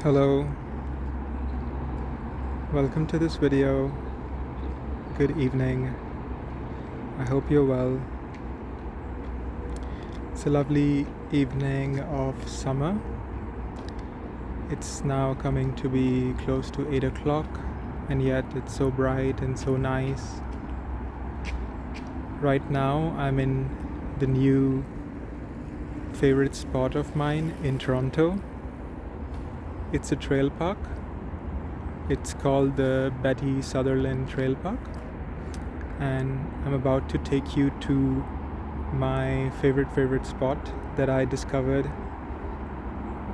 Hello, welcome to this video. Good evening. I hope you're well. It's a lovely evening of summer. It's now coming to be close to 8 o'clock, and yet it's so bright and so nice. Right now, I'm in the new favorite spot of mine in Toronto. It's a trail park. It's called the Betty Sutherland Trail Park, and I'm about to take you to my favorite spot that I discovered.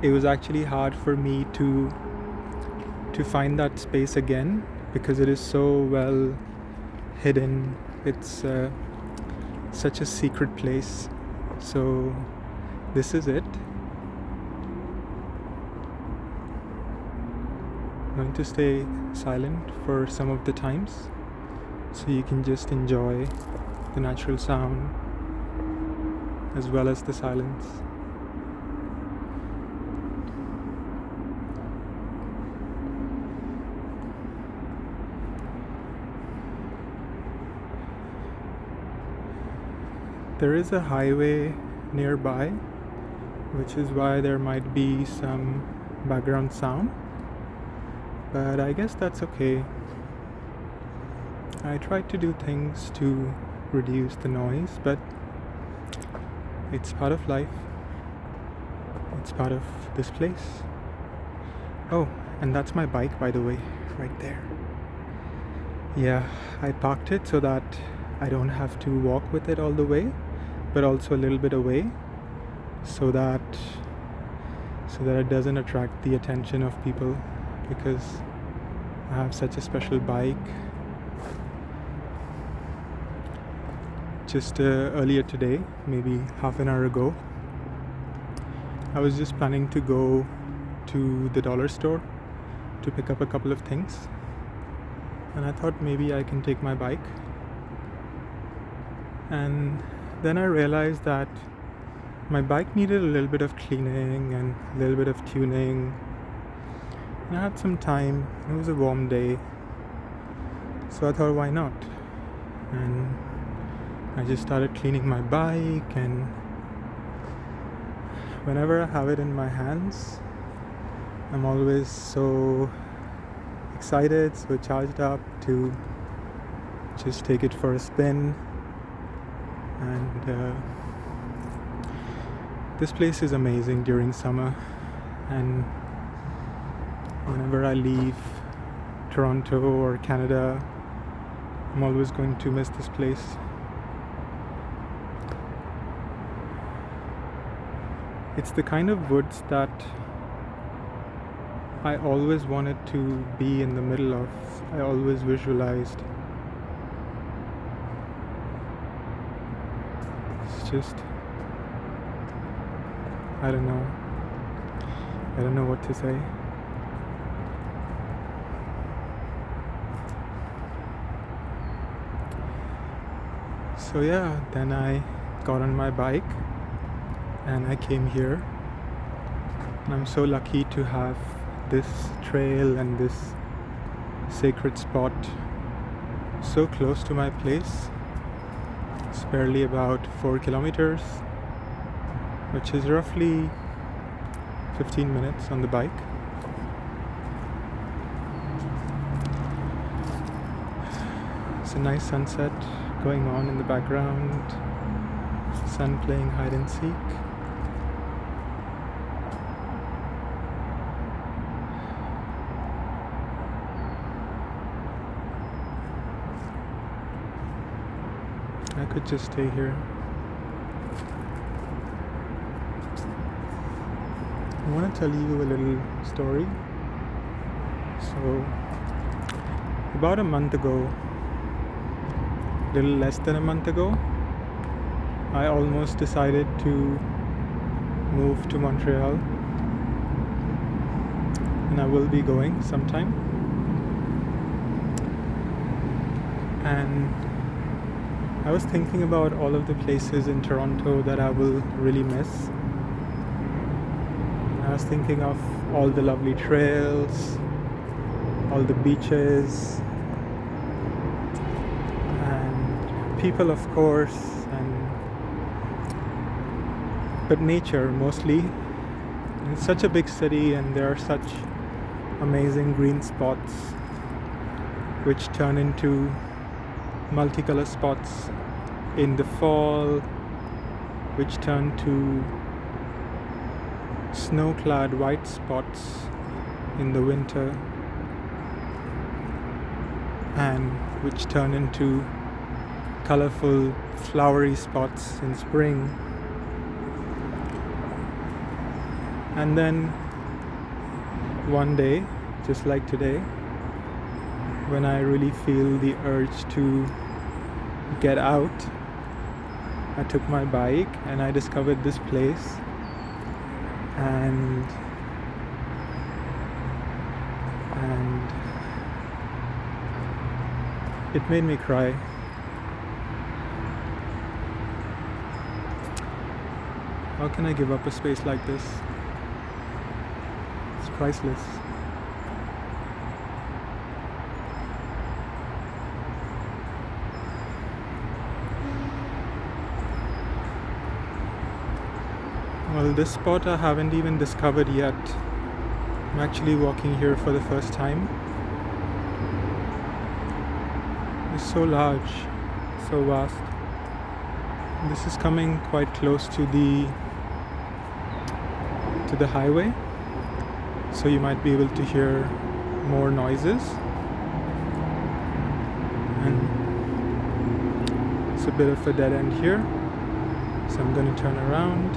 It was actually hard for me to find that space again because it is so well hidden. It's such a secret place. So this is it. I'm going to stay silent for some of the times so you can just enjoy the natural sound as well as the silence. There is a highway nearby, which is why there might be some background sound. But I guess that's okay. I tried to do things to reduce the noise, but it's part of life. It's part of this place. Oh, and that's my bike, by the way, right there. Yeah, I parked it so that I don't have to walk with it all the way, but also a little bit away, so that it doesn't attract the attention of people, because I have such a special bike. Just earlier today, maybe half an hour ago, I was just planning to go to the dollar store to pick up a couple of things, and I thought maybe I can take my bike. And then I realized that my bike needed a little bit of cleaning and a little bit of tuning. And I had some time. It was a warm day, so I thought, why not? And I just started cleaning my bike, and whenever I have it in my hands, I'm always so excited, so charged up to just take it for a spin. And this place is amazing during summer, and whenever I leave Toronto or Canada, I'm always going to miss this place. It's the kind of woods that I always wanted to be in the middle of. I always visualized. It's just, I don't know what to say. So yeah, then I got on my bike and I came here, and I'm so lucky to have this trail and this sacred spot so close to my place. It's barely about 4 kilometers, which is roughly 15 minutes on the bike. It's a nice sunset going on in the background, sun playing hide and seek. I could just stay here. I want to tell you a little story. So, about a month ago, a little less than a month ago, I almost decided to move to Montreal, and I will be going sometime. And I was thinking about all of the places in Toronto that I will really miss. And I was thinking of all the lovely trails, all the beaches, and people, of course, but nature mostly. It's such a big city, and there are such amazing green spots which turn into multicolor spots in the fall, which turn to snow-clad white spots in the winter, and which turn into colorful flowery spots in spring. And then one day, just like today, when I really feel the urge to get out, I took my bike and I discovered this place, and it made me cry. How can I give up a space like this? It's priceless. Well, this spot I haven't even discovered yet. I'm actually walking here for the first time. It's so large, so vast. This is coming quite close to the highway, so you might be able to hear more noises. And it's a bit of a dead end here, so I'm going to turn around.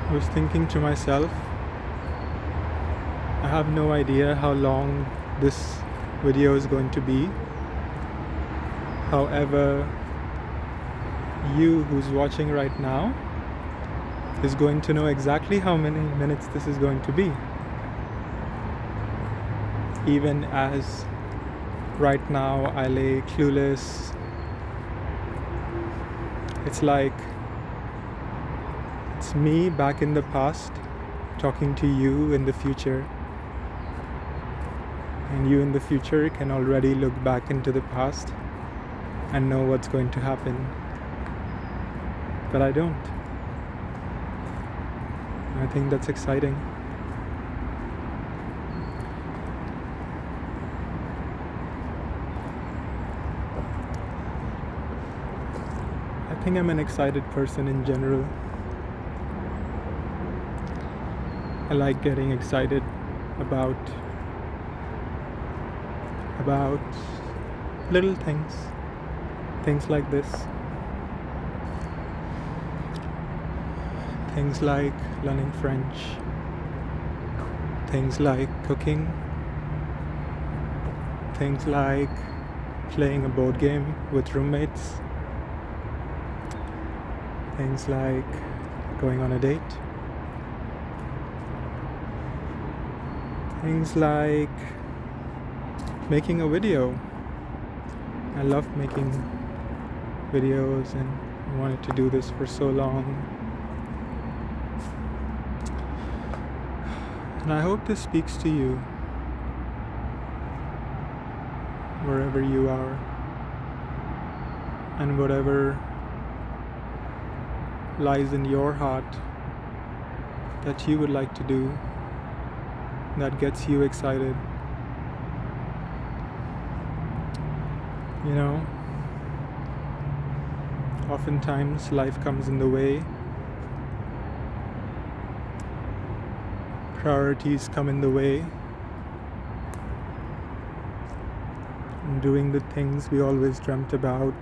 I was thinking to myself, I have no idea how long this video is going to be. However, you who's watching right now is going to know exactly how many minutes this is going to be. Even as right now I lay clueless. It's like it's me back in the past talking to you in the future, and you in the future can already look back into the past and know what's going to happen, but I don't. I think that's exciting. I think I'm an excited person in general. I like getting excited about little things like this. Things like learning French, things like cooking, things like playing a board game with roommates, things like going on a date, things like making a video. I love making videos and I wanted to do this for so long. And I hope this speaks to you wherever you are and whatever lies in your heart that you would like to do that gets you excited. You know, oftentimes life comes in the way. Priorities come in the way. And doing the things we always dreamt about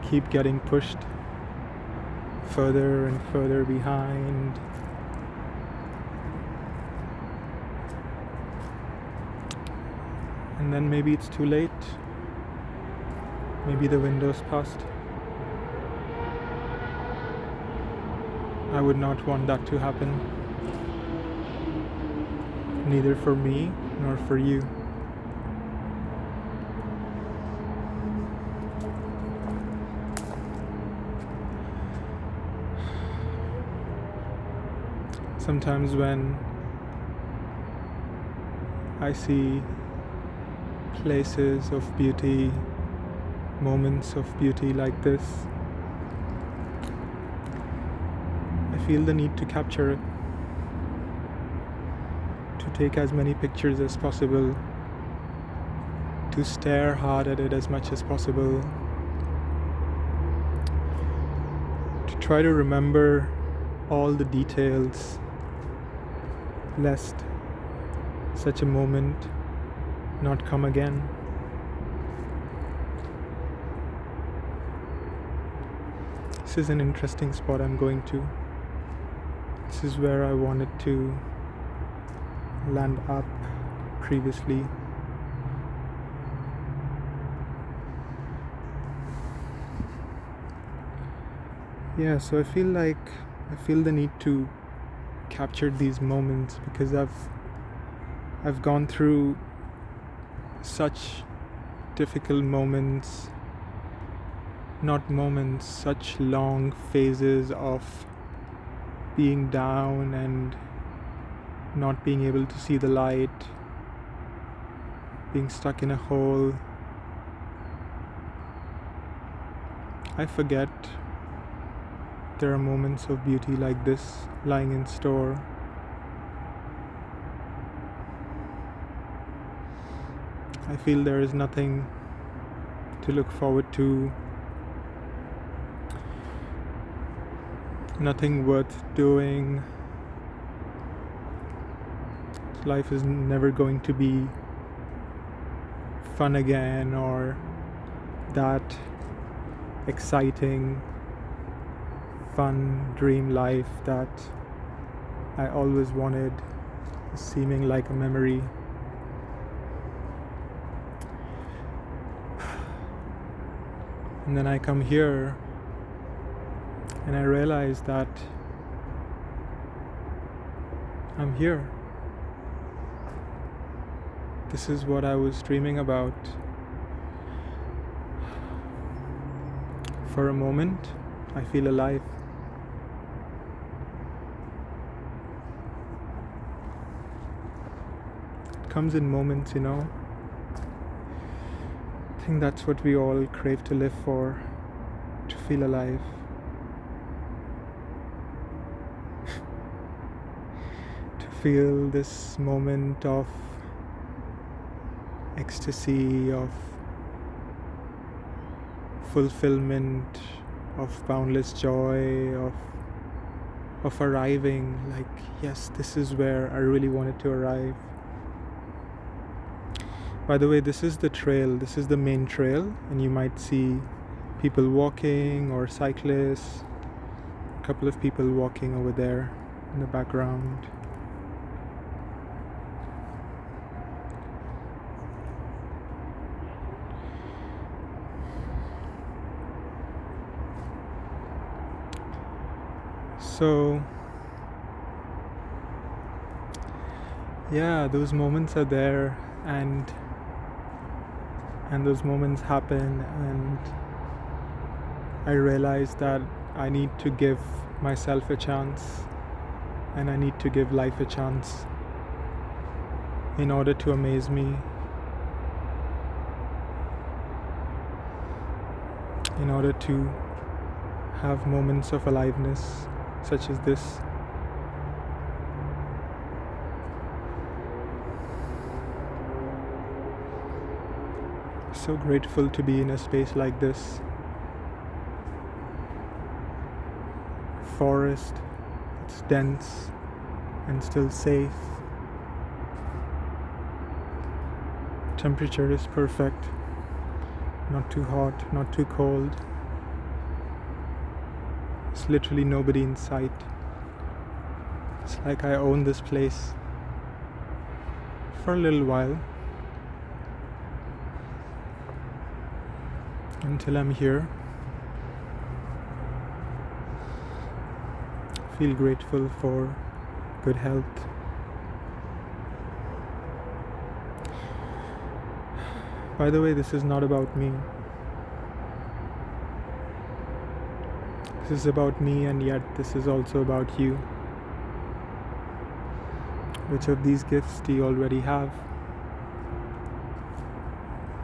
keep getting pushed further and further behind. And then maybe it's too late. Maybe the window's passed. I would not want that to happen. neither for me nor for you. Sometimes when I see places of beauty, moments of beauty like this, I feel the need to capture it, to take as many pictures as possible, to stare hard at it as much as possible, to try to remember all the details, lest such a moment not come again. This is an interesting spot I'm going to. This is where I wanted to land up previously. Yeah, so I feel the need to capture these moments because I've gone through such difficult moments, such long phases of being down and not being able to see the light, being stuck in a hole. I forget there are moments of beauty like this lying in store. I feel there is nothing to look forward to, nothing worth doing. Life is never going to be fun again or that exciting, fun dream life that I always wanted, seeming like a memory. And then I come here and I realize that I'm here. This is what I was dreaming about. For a moment, I feel alive. It comes in moments, you know. I think that's what we all crave to live for, to feel alive. To feel this moment of ecstasy, of fulfillment, of boundless joy, of arriving, like, yes, this is where I really wanted to arrive. By the way, this is the trail, this is the main trail, and you might see people walking or cyclists, a couple of people walking over there in the background. So, yeah, those moments are there, and those moments happen, and I realize that I need to give myself a chance, and I need to give life a chance in order to amaze me, in order to have moments of aliveness such as this. So grateful to be in a space like this. Forest, it's dense and still safe. Temperature is perfect, not too hot, not too cold. There's literally nobody in sight. It's like I own this place for a little while, until I'm here. Feel grateful for good health, By the way, this is not about me. This is about me, and yet this is also about you. Which of these gifts do you already have?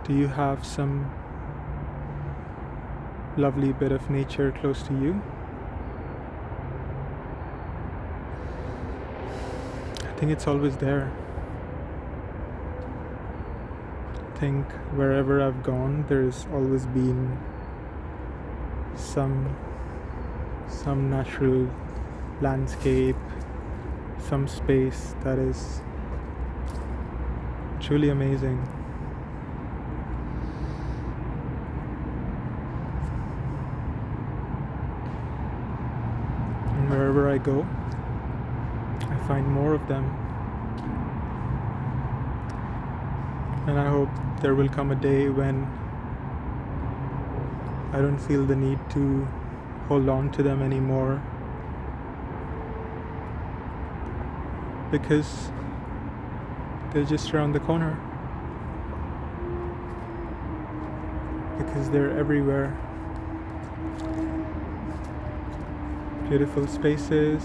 Do you have some lovely bit of nature close to you? I think it's always there. I think wherever I've gone, there's always been some natural landscape, some space that is truly amazing. And wherever I go, I find more of them. And I hope there will come a day when I don't feel the need to hold on to them anymore, because they're just around the corner, because they're everywhere. Beautiful spaces,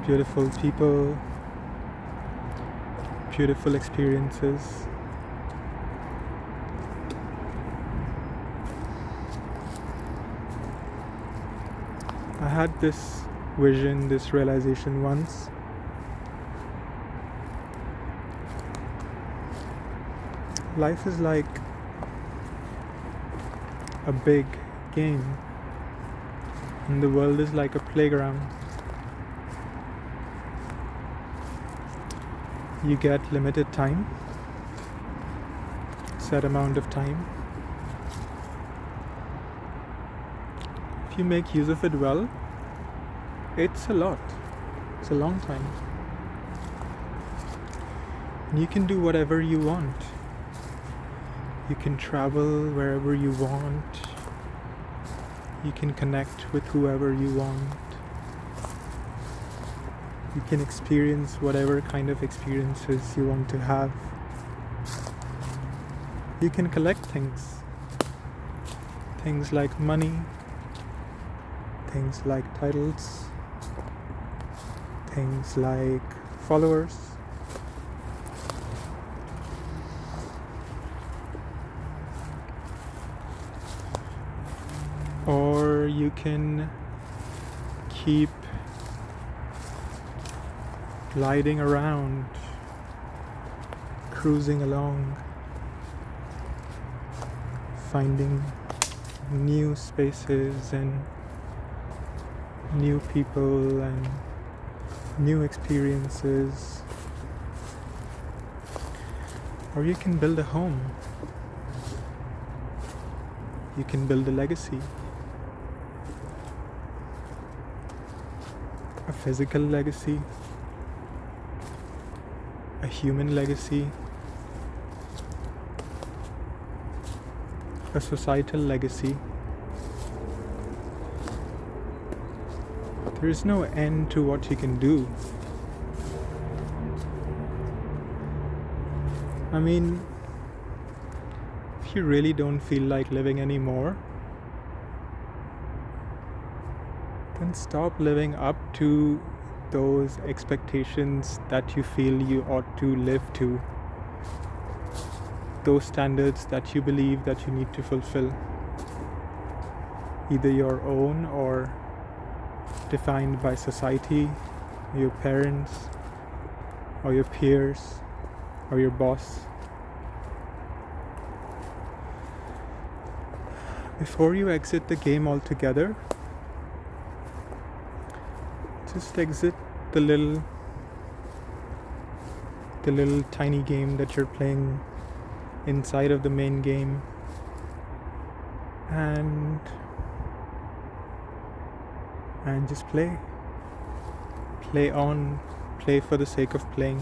beautiful people, beautiful experiences. I had this vision, this realization once. Life is like a big game, and the world is like a playground. You get limited time, set amount of time. If you make use of it well, it's a lot. It's a long time. And you can do whatever you want. You can travel wherever you want. You can connect with whoever you want. You can experience whatever kind of experiences you want to have. You can collect things. Things like money, things like titles, things like followers. Or you can keep gliding around, cruising along, finding new spaces and new people and new experiences. Or you can build a home. You can build a legacy. A physical legacy, a human legacy, a societal legacy. There is no end to what you can do. I mean, if you really don't feel like living anymore, then stop living up to those expectations that you feel you ought to live to, those standards that you believe that you need to fulfill, either your own or defined by society, your parents, or your peers, or your boss. Before you exit the game altogether, just exit the little tiny game that you're playing inside of the main game, and just play on, play for the sake of playing.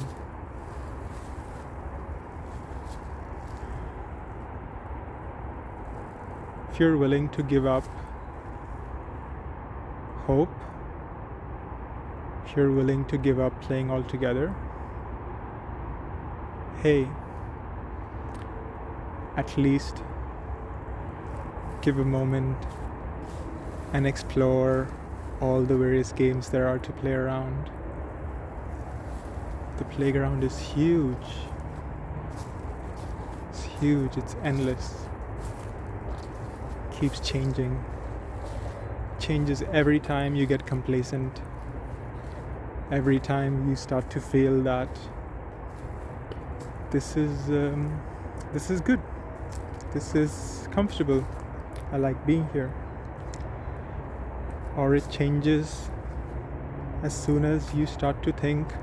If you're willing to give up hope, if you're willing to give up playing altogether, hey, at least give a moment and explore all the various games there are to play around. The playground is huge. It's huge, it's endless. Keeps changing. Changes every time you get complacent. Every time you start to feel that this is good. This is comfortable. I like being here. Or it changes as soon as you start to think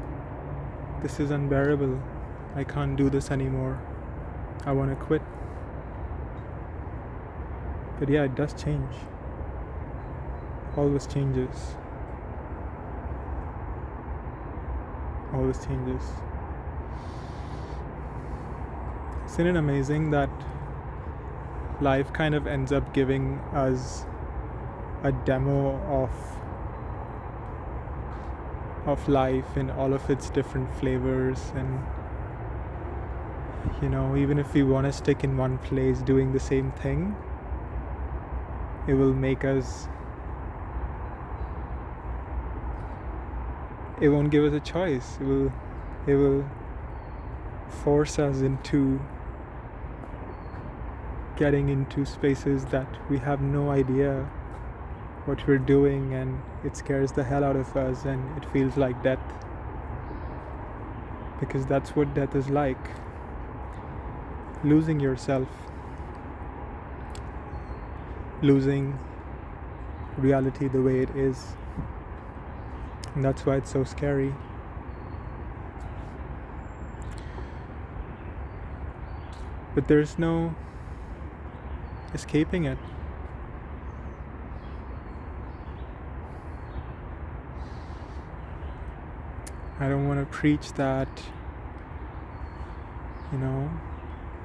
this is unbearable. I can't do this anymore. I want to quit. But yeah, it does change. Always changes. Always changes. Isn't it amazing that life kind of ends up giving us a demo of life in all of its different flavors, and even if we want to stick in one place doing the same thing, it will make us, it won't give us a choice. It will force us into getting into spaces that we have no idea what we're doing, and it scares the hell out of us, and it feels like death, because that's what death is like. Losing yourself, losing reality the way it is, and that's why it's so scary. But there's no escaping it. I don't want to preach that,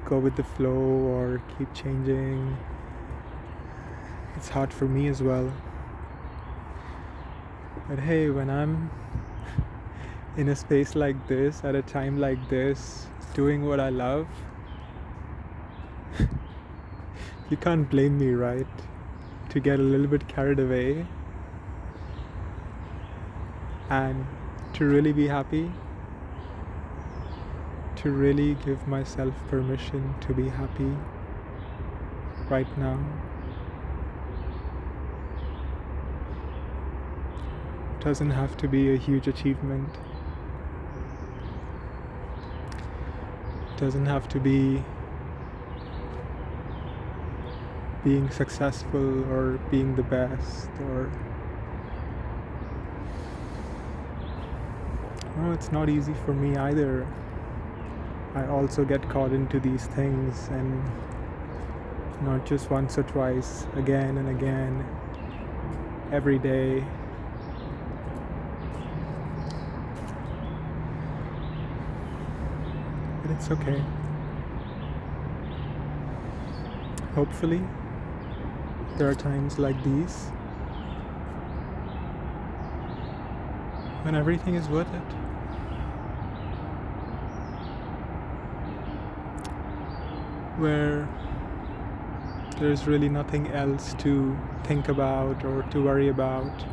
go with the flow or keep changing. It's hard for me as well. But hey, when I'm in a space like this, at a time like this, doing what I love, you can't blame me, right? To get a little bit carried away and to really be happy, to really give myself permission to be happy right now. Doesn't have to be a huge achievement. Doesn't have to be being successful or being the best, or no, it's not easy for me either. I also get caught into these things, and not just once or twice, again and again, every day. But it's okay. Hopefully, there are times like these when everything is worth it. Where there's really nothing else to think about or to worry about.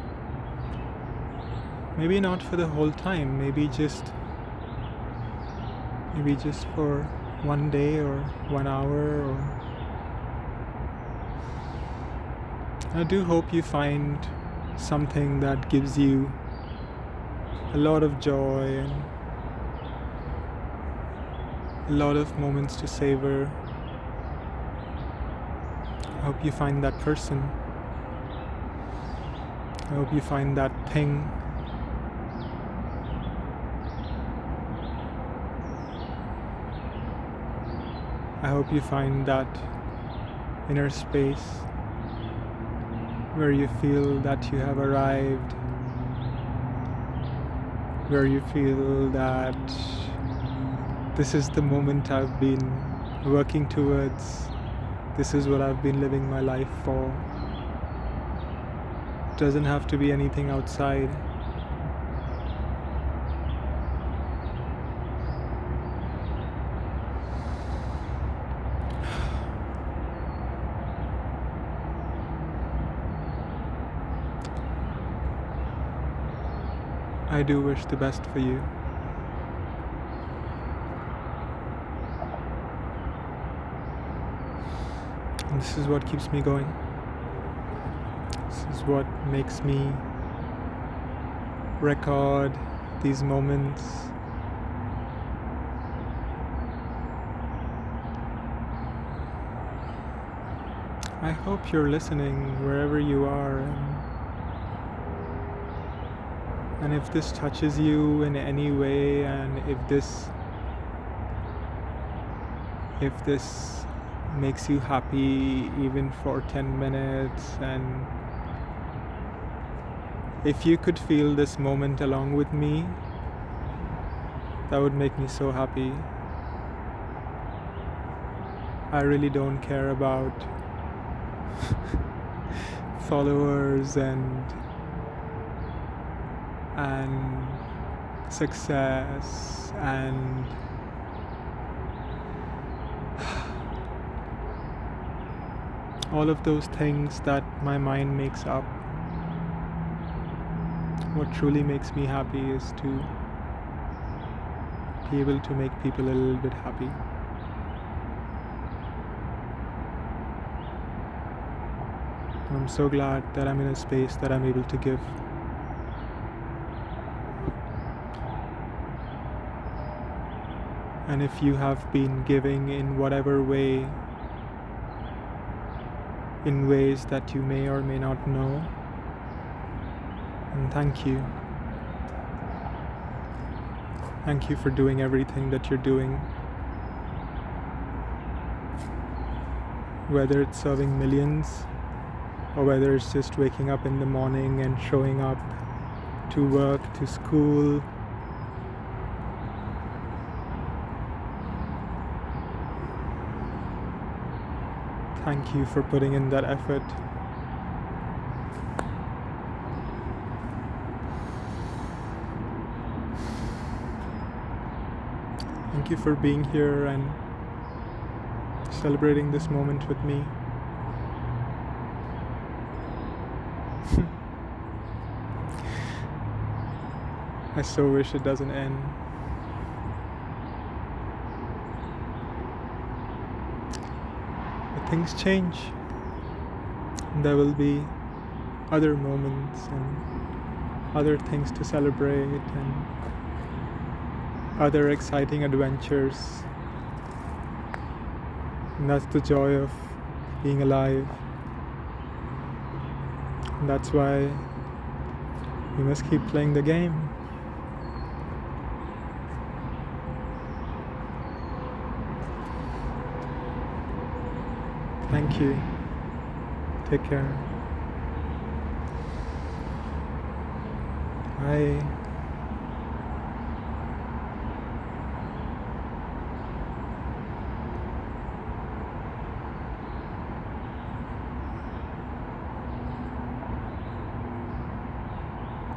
Maybe not for the whole time, maybe just for one day or 1 hour. Or I do hope you find something that gives you a lot of joy and a lot of moments to savor. I hope you find that person. I hope you find that thing. I hope you find that inner space where you feel that you have arrived, where you feel that this is the moment I've been working towards, this is what I've been living my life for. It doesn't have to be anything outside. I do wish the best for you. And this is what keeps me going. This is what makes me record these moments. I hope you're listening wherever you are, and if this touches you in any way, and if this makes you happy even for 10 minutes, and if you could feel this moment along with me, that would make me so happy. I really don't care about followers and success and all of those things that my mind makes up. What truly makes me happy is to be able to make people a little bit happy. I'm so glad that I'm in a space that I'm able to give. And if you have been giving in whatever way, in ways that you may or may not know, and thank you. Thank you for doing everything that you're doing. Whether it's serving millions, or whether it's just waking up in the morning and showing up to work, to school. Thank you for putting in that effort. Thank you for being here and celebrating this moment with me. I so wish it doesn't end. But things change. There will be other moments and other things to celebrate and other exciting adventures. And that's the joy of being alive. And that's why we must keep playing the game. Thank you. Take care. Bye.